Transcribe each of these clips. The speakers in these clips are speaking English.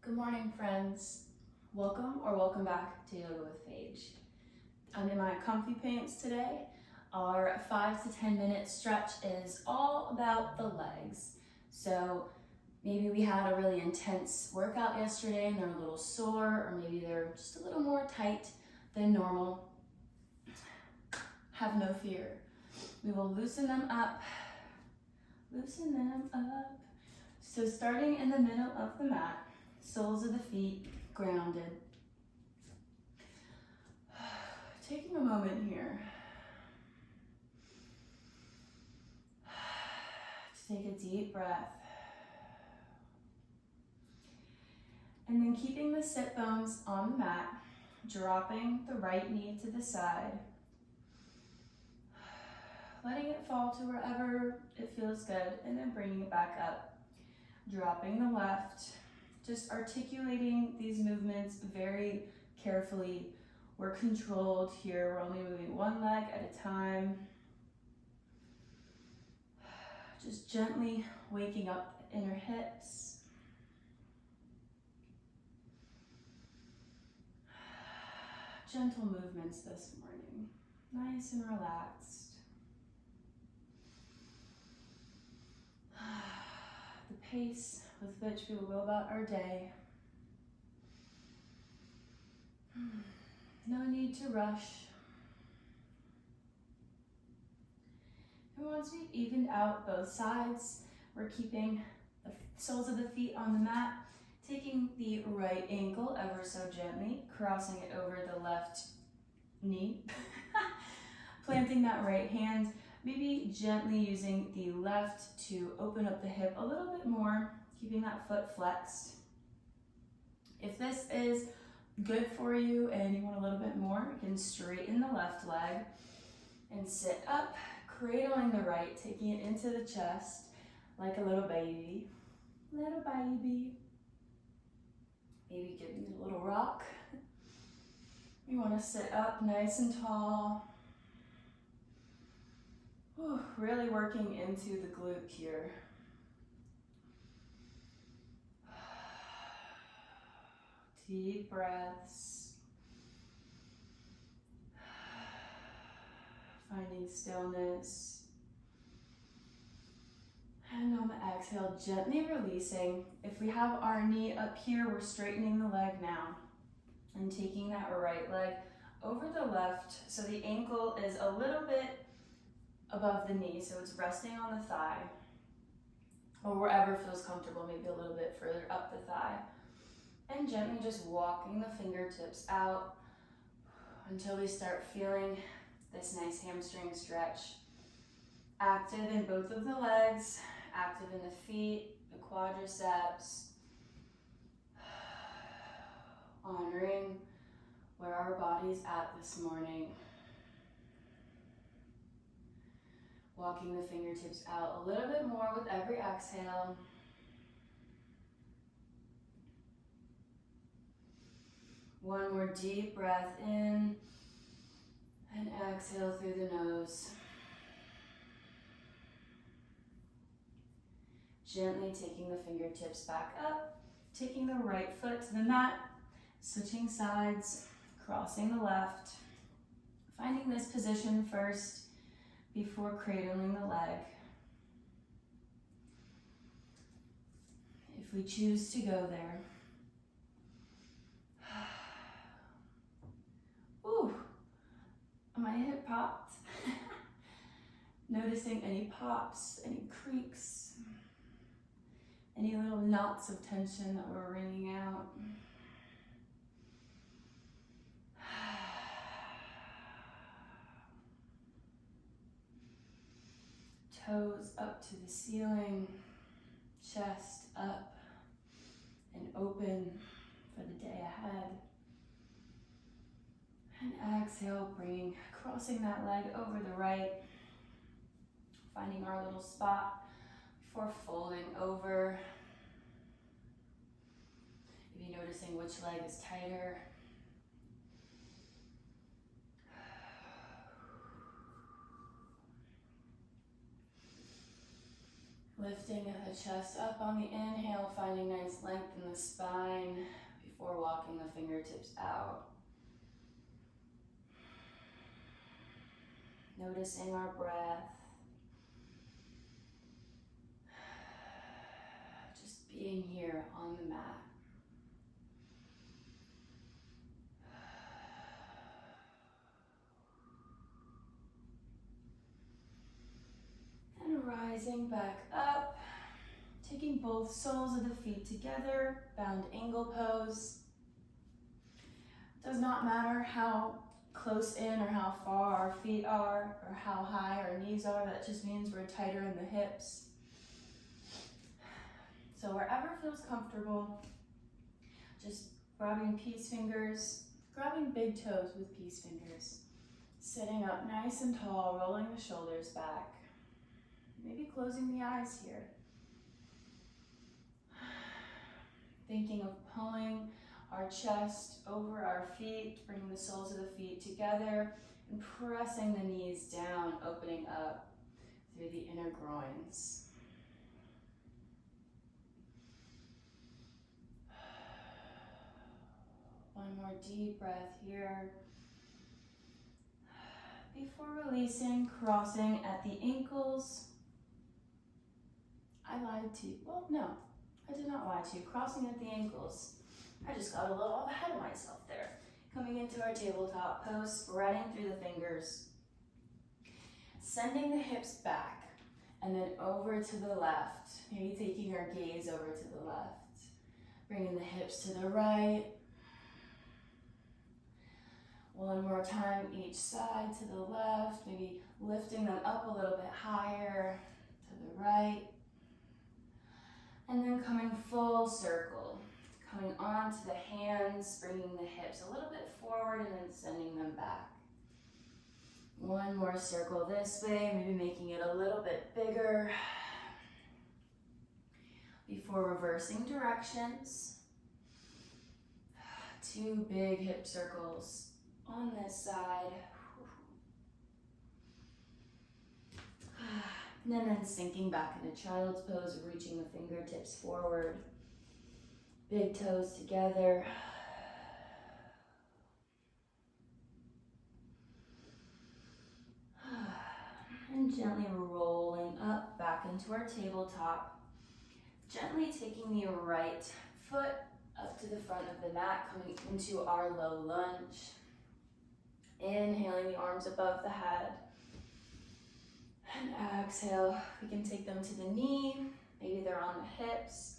Good morning, friends. Welcome back to Yoga with Paige. I'm in my comfy pants today. Our 5 to 10 minute stretch is all about the legs. So maybe we had a really intense workout yesterday and they're a little sore, or maybe they're just a little more tight than normal. Have no fear. We will loosen them up. So starting in the middle of the mat, soles of the feet grounded. Taking a moment here to take a deep breath. And then keeping the sit bones on the mat, dropping the right knee to the side. Letting it fall to wherever it feels good, and then bringing it back up. Dropping the left, just articulating these movements very carefully. We're controlled here, we're only moving one leg at a time. Just gently waking up the inner hips. Gentle movements this morning, nice and relaxed. The pace with which we will go about our day. No need to rush. And once we've evened out both sides, we're keeping the soles of the feet on the mat, taking the right ankle ever so gently, crossing it over the left knee, planting that right hand, maybe gently using the left to open up the hip a little bit more, keeping that foot flexed. If this is good for you and you want a little bit more, you can straighten the left leg and sit up, cradling the right, taking it into the chest like a little baby. Little baby. Maybe giving it a little rock. You want to sit up nice and tall. Whew, really working into the glute here. Deep breaths. Finding stillness. And on the exhale, gently releasing. If we have our knee up here, we're straightening the leg now. And taking that right leg over the left, so the ankle is a little bit above the knee, so it's resting on the thigh, or wherever feels comfortable, maybe a little bit further up the thigh. And gently just walking the fingertips out until we start feeling this nice hamstring stretch. Active in both of the legs, active in the feet, the quadriceps. Honoring where our body's at this morning. Walking the fingertips out a little bit more with every exhale. One more deep breath in and exhale through the nose. Gently taking the fingertips back up, taking the right foot to the mat, switching sides, crossing the left, finding this position first before cradling the leg. If we choose to go there. Ooh, my hip popped. Noticing any pops, any creaks, any little knots of tension that were wringing out. Toes up to the ceiling, chest up and open for the day ahead. And exhale, crossing that leg over the right, finding our little spot before folding over. Maybe noticing which leg is tighter. Lifting the chest up on the inhale, finding nice length in the spine. before walking the fingertips out. Noticing our breath. Just being here on the mat. And rising back up, taking both soles of the feet together, bound angle pose. Does not matter how close in or how far our feet are or how high our knees are, that just means we're tighter in the hips. So wherever feels comfortable, just grabbing peace fingers, grabbing big toes with peace fingers. Sitting up nice and tall, rolling the shoulders back. Maybe closing the eyes here. Thinking of pulling our chest over our feet, bringing the soles of the feet together, and pressing the knees down, opening up through the inner groins. One more deep breath here. Before releasing, crossing at the ankles. I lied to you. Well, no, I did not lie to you. Crossing at the ankles. I just got a little ahead of myself there. Coming into our tabletop pose, spreading through the fingers. Sending the hips back and then over to the left. Maybe taking our gaze over to the left. Bringing the hips to the right. One more time each side to the left. Maybe lifting them up a little bit higher to the right. And then coming full circle. Coming onto the hands, bringing the hips a little bit forward and then sending them back. One more circle this way, maybe making it a little bit bigger. Before reversing directions. 2 big hip circles on this side. And then sinking back into child's pose, reaching the fingertips forward. Big toes together. And gently rolling up back into our tabletop. Gently taking the right foot up to the front of the mat, coming into our low lunge. Inhaling the arms above the head. And exhale, we can take them to the knee. Maybe they're on the hips.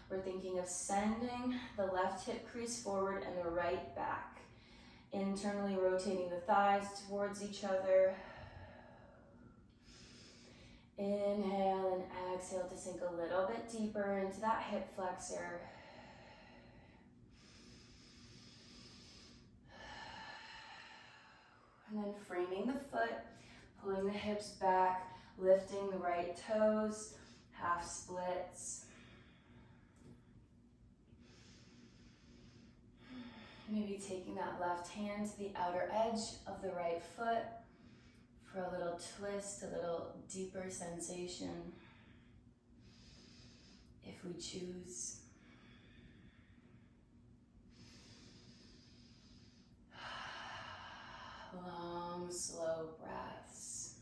We're thinking of sending the left hip crease forward and the right back. Internally rotating the thighs towards each other. Inhale and exhale to sink a little bit deeper into that hip flexor. And then framing the foot, pulling the hips back, lifting the right toes, half splits. Maybe taking that left hand to the outer edge of the right foot for a little twist, a little deeper sensation, if we choose. Long, slow breaths.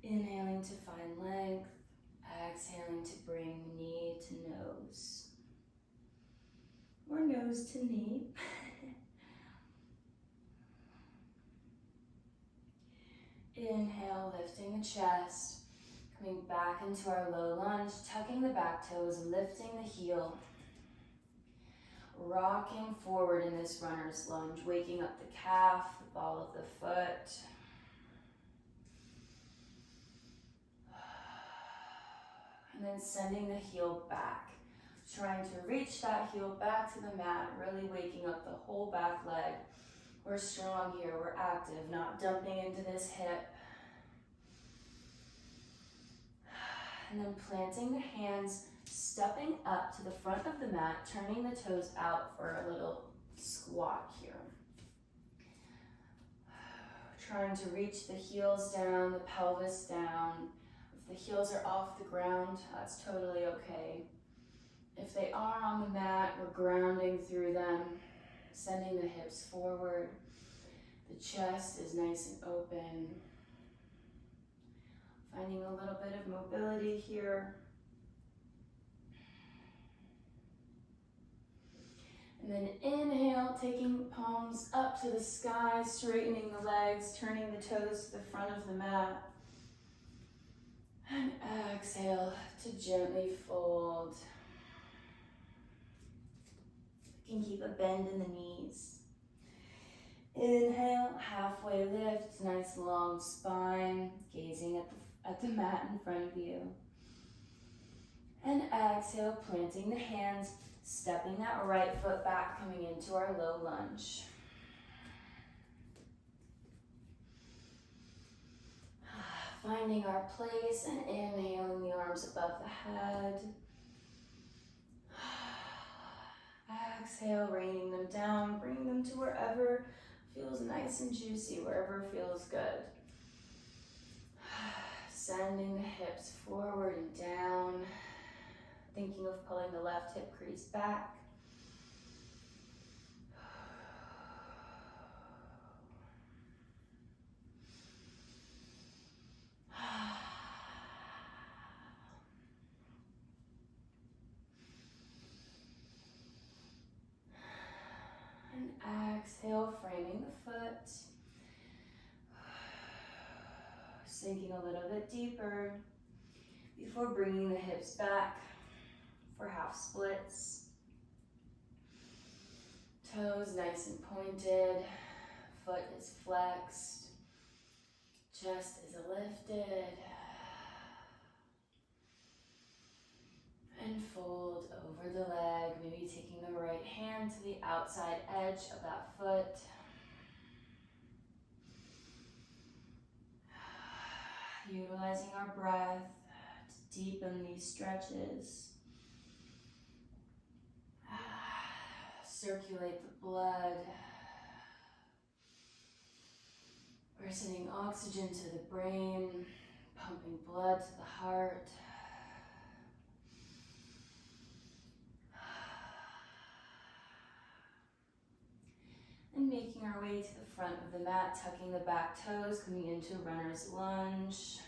Inhaling to find length. Exhaling to bring knee to nose, or nose to knee. Inhale, lifting the chest, coming back into our low lunge, tucking the back toes, lifting the heel, rocking forward in this runner's lunge, waking up the calf, the ball of the foot. And then sending the heel back, trying to reach that heel back to the mat, really waking up the whole back leg. We're strong here, we're active, not dumping into this hip. And then planting the hands, stepping up to the front of the mat, turning the toes out for a little squat here. Trying to reach the heels down, the pelvis down, the heels are off the ground, that's totally okay. If they are on the mat, we're grounding through them, sending the hips forward. The chest is nice and open. Finding a little bit of mobility here. And then inhale, taking palms up to the sky, straightening the legs, turning the toes to the front of the mat. And exhale to gently fold. You can keep a bend in the knees. Inhale, halfway lift, nice long spine, gazing at the mat in front of you. And exhale, planting the hands, stepping that right foot back, coming into our low lunge. Finding our place and inhaling the arms above the head. Exhale, raining them down, bringing them to wherever feels nice and juicy, wherever feels good. Sending the hips forward and down. Thinking of pulling the left hip crease back. And exhale, framing the foot. Sinking a little bit deeper before bringing the hips back for half splits. Toes nice and pointed, foot is flexed, chest is lifted. And fold over the leg, maybe taking the right hand to the outside edge of that foot. Utilizing our breath to deepen these stretches. Circulate the blood. We're sending oxygen to the brain, pumping blood to the heart. And making our way to the front of the mat, tucking the back toes, coming into runner's lunge,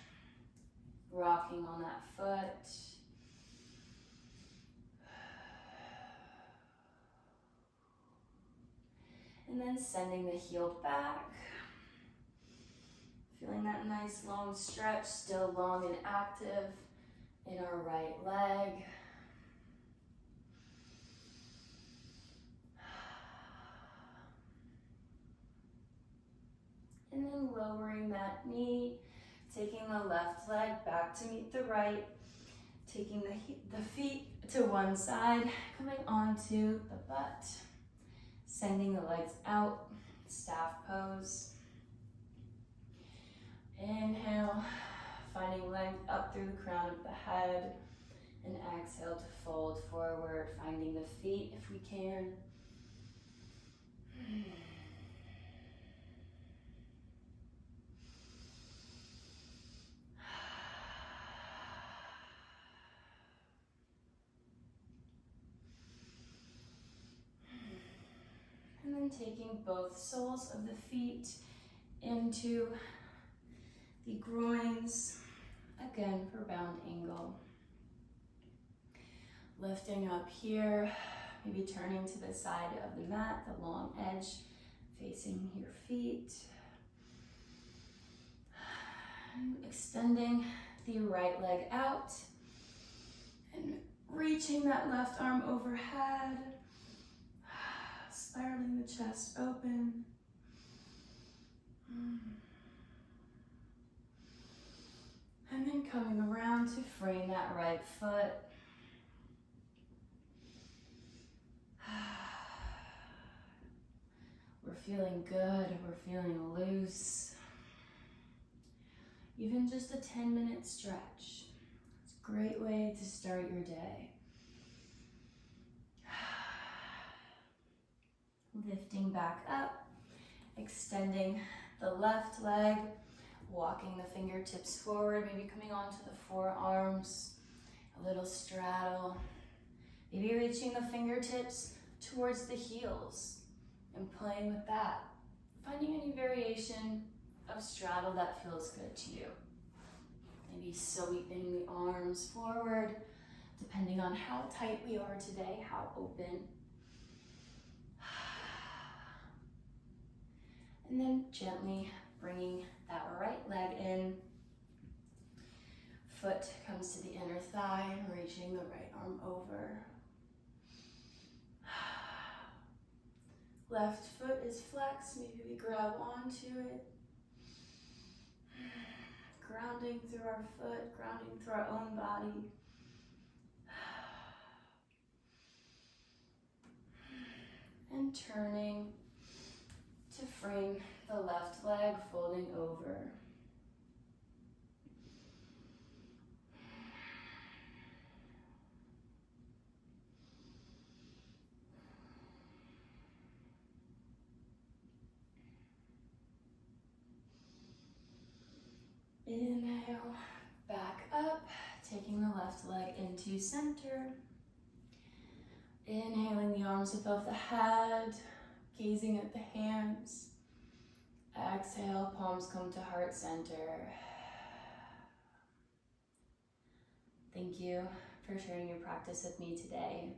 rocking on that foot. And then sending the heel back. Feeling that nice long stretch, still long and active in our right leg. And then lowering that knee, taking the left leg back to meet the right, taking the feet to one side, coming onto the butt, sending the legs out, staff pose. Inhale, finding length up through the crown of the head, and exhale to fold forward, finding the feet if we can. And then taking both soles of the feet into the groins, again for bound angle. Lifting up here, maybe turning to the side of the mat, the long edge facing your feet. And extending the right leg out and reaching that left arm overhead. Spiraling the chest open. And then coming around to frame that right foot. We're feeling good, we're feeling loose. Even just a 10-minute stretch. It's a great way to start your day. Lifting back up, extending the left leg, Walking the fingertips forward, maybe coming onto the forearms, a little straddle. Maybe reaching the fingertips towards the heels and playing with that. Finding any variation of straddle that feels good to you. Maybe sweeping the arms forward, depending on how tight we are today, how open. And then gently bringing that right leg in. Foot comes to the inner thigh, reaching the right arm over. Left foot is flexed, maybe we grab onto it. Grounding through our foot, grounding through our own body. And turning to frame the left leg, folding over. Inhale, back up, taking the left leg into center. Inhaling the arms above the head, gazing at the hands. Exhale, palms come to heart center. Thank you for sharing your practice with me today.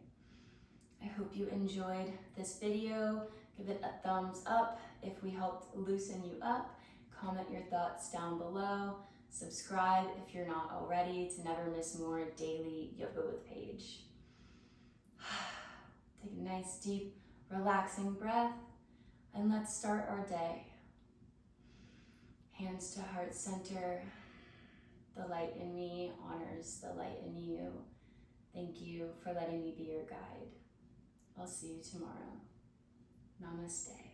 I hope you enjoyed this video. Give it a thumbs up if we helped loosen you up. Comment your thoughts down below. Subscribe if you're not already to never miss more daily yoga with Paige. Take a nice, deep, relaxing breath, and let's start our day. Hands to heart center. The light in me honors the light in you. Thank you for letting me be your guide. I'll see you tomorrow. Namaste.